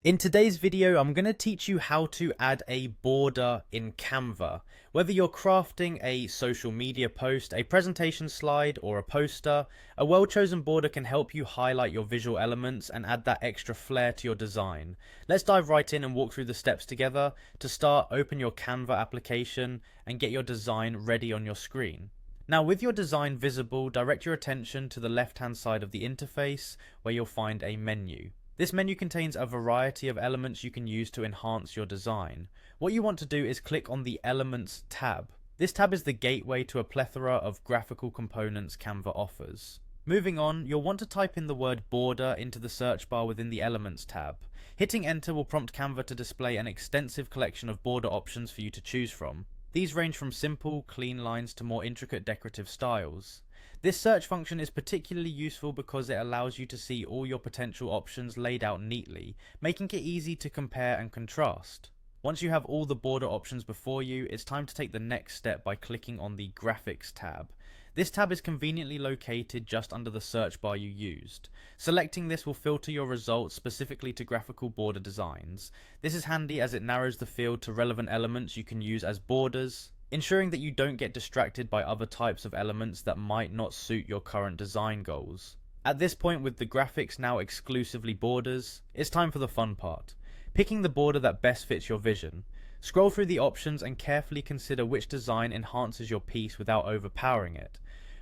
In today's video, I'm going to teach you how to add a border in Canva. Whether you're crafting a social media post, a presentation slide, or a poster, a well-chosen border can help you highlight your visual elements and add that extra flair to your design. Let's dive right in and walk through the steps together. To start, open your Canva application and get your design ready on your screen. Now, with your design visible, direct your attention to the left-hand side of the interface where you'll find a menu. This menu contains a variety of elements you can use to enhance your design. What you want to do is click on the Elements tab. This tab is the gateway to a plethora of graphical components Canva offers. Moving on, you'll want to type in the word border into the search bar within the Elements tab. Hitting enter will prompt Canva to display an extensive collection of border options for you to choose from. These range from simple, clean lines to more intricate decorative styles. This search function is particularly useful because it allows you to see all your potential options laid out neatly, making it easy to compare and contrast. Once you have all the border options before you, it's time to take the next step by clicking on the Graphics tab. This tab is conveniently located just under the search bar you used. Selecting this will filter your results specifically to graphical border designs. This is handy as it narrows the field to relevant elements you can use as borders, ensuring that you don't get distracted by other types of elements that might not suit your current design goals. At this point, with the graphics now exclusively borders, it's time for the fun part. Picking the border that best fits your vision. Scroll through the options and carefully consider which design enhances your piece without overpowering it.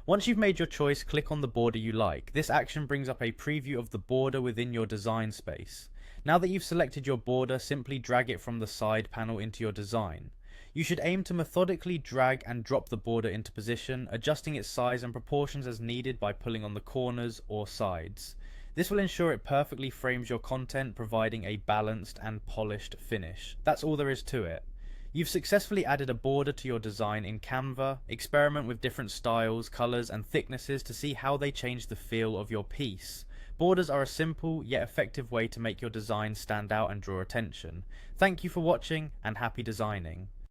Once you've made your choice, click on the border you like. This action brings up a preview of the border within your design space. Now that you've selected your border, simply drag it from the side panel into your design. You should aim to methodically drag and drop the border into position, adjusting its size and proportions as needed by pulling on the corners or sides. This will ensure it perfectly frames your content, providing a balanced and polished finish. That's all there is to it. You've successfully added a border to your design in Canva. Experiment with different styles, colors, and thicknesses to see how they change the feel of your piece. Borders are a simple yet effective way to make your design stand out and draw attention. Thank you for watching, and happy designing.